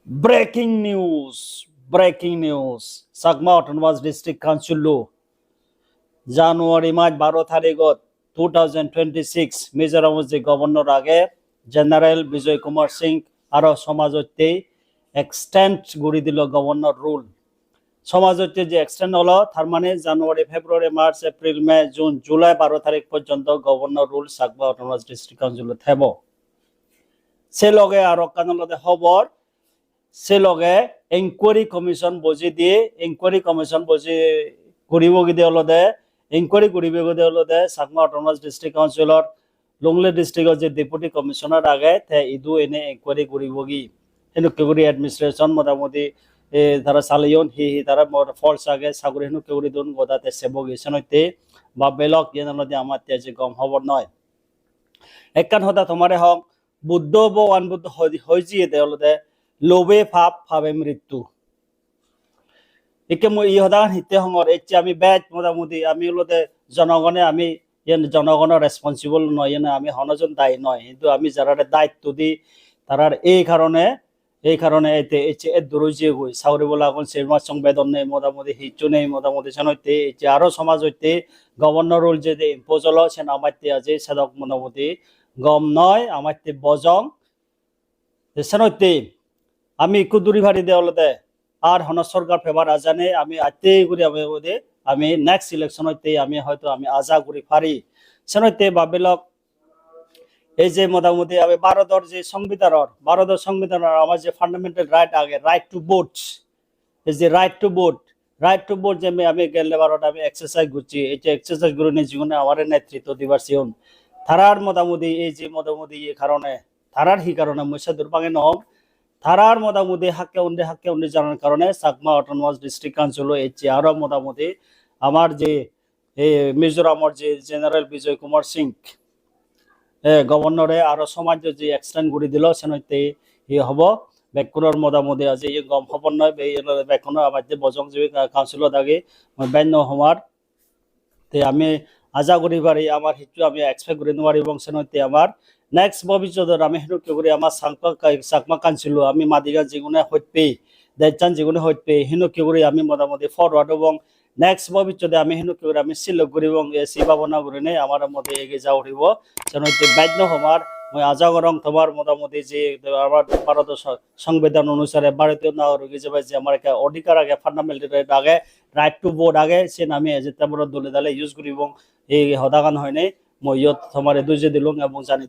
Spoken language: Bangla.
Breaking news, breaking news. Sakma Autonomous District Council January মাস 12 তারিখত 2026 মিজোরামৰ যে গভৰ্ণৰ আগে জেনারেল বিজয় কুমার সিং আৰু সমাজতে এক্সটেন্ড কৰি দিল গভৰ্ণৰ রুল সমাজতে যে এক্সটেন্ড হলো তার মানে জানুয়ারি ফেব্রুয়ারি মার্চ এপ্রিল মে জুন জুলাই 12 তারিখ পর্যন্ত গভর্ণর রুল সাকমা অটোনমাস ডিস্ট্রিক্ট কাউন্সিল থেব সে লগে আর কানলতে খবর সে লগে এনকোয়ারি কমিশন বজি দিয়ে এনকোয়ারি কমিশন বজি কৰিব গিয়ে হলদে এনকোয়ারি করিবে গিয়ে হলদে সাকমা অটোনমাস ডিস্ট্রিক্ট কাউন্সিলর লংলে ডিস্ট্রিক্টর যে ডেপুটি কমিশনার আগে তে ইদু এনে এনকোয়ারি করিব গি হেনুকে করি অ্যাডমিনিস্ট্রেশন মোটামুটি তারা চালিয়ন হি তারা ফলস আগে সাগরে হেনুকে করি দুন গদাতে সেবক ইসনতে বা বেলক যেনলদি আমার যে গম খবর নয় একখান হতা তোমারে হক বুদ্ধ ব অনবুদ্ধ হইজিয়ে দেওলদে লোভে পাপ পাবে মৃত্যু একে মই ই হদান হিতে হঙর এচে আমি ব্যাচ মোটামুটি আমি হলদে জনগণে আমি জনগণের রেসপন্সিবল নয় না আমি হনজন দায়ী নয় কিন্তু আমি যারা দায়িত্ব দি তারার এই কারণে এতে এ দরজিয়ে গই সাউরি বলা এখন সেরমার সংবেদন নেই মোটামুটি হিচু নেই মোটামুটি সেনইতে এচে আরো সমাজ হইতে গভর্নর রুল যে ইম্পোজ হলো সেন আমাইতে আছে সেদক মোটামুটি গম নয় আমাইতে বজং সেনইতে আমি কুদুরি ভারি দেওলতে আর হন সরকার ফেবার আজানে আমি আতে করি আমি নেক্সট ইলেকশন হইতে আমি হয়তো আমি আজা করি পারি সেনইতে বাবেলক এই যে মোটামুটি আমি ভারতের যে সংবিধানের আমার যে ফান্ডামেন্টাল রাইট আগে রাইট টু ভোট এই যে রাইট টু ভোট যে আমি গেলে ভারত আমি এক্সারসাইজ করছি এই যে এক্সারসাইজ করে নিয়ে জীবনে আমার নেতৃত্ব দিবার সিয়ন তারার মোটামুটি এই যে মোটামুটি এই কারণে তারার হি কারণে মশা দুর্ভাগে নহম তারার মোটামুটি হাক্কে উন্ডে জানার কারণে সাকমা অটোনমাস ডিস্ট্রিক্ট কাউন্সিল এই যে আরো মোটামুটি আমার যে মিজোরামর যে জেনারেল বিজয় কুমার সিং গভর্নরে আরো সমাজ যে এক্সটেন্ড করে দিল সেনইতে ই হব বেকুনের মোটামুটি আছে এই গম খবর নয় বেকুনের আমার যে বজং যে কাউন্সিলত আগে বান্য হওয়ার তে আমি আজা করি পারি আমার হিচু আমি এক্সপেক্ট করে নেওয়ার এবং সেনইতে আমার নেক্সট ভবিষ্যতের আমি হেনুকে করি আমার সাকমা কাউন্সিল আমি মাদিগা যেগুনে হইতে দায়িত্বান যেগুনে হইতে হেনুকে করি আমি মোটামুটি ফরওয়ার্ড এবং নেক্সট ভবিষ্যতে আমি হেনুকে করি আমি সিলেক্ট করি এবং এসি ভাবনা করে নেই আমার মধ্যে এগিয়ে যাওয়া উঠিব সেনইতে বাধ্য হওয়ার মই আজা করং তোমার মোটামুটি যে আমার ভারত সংবিধান অনুসারে ভারতীয় নাগরিক হিসেবে যে আমার একটা অধিকার আগে ফান্ডামেন্টাল রাইট আগে রাইট টু ভোট আগে সে আমি যে তেমন দলে দলে ইউজ করি এবং এই হদাগান হয় নাই মই ইয়ত তোমার দুজে দিলুম এবং জানি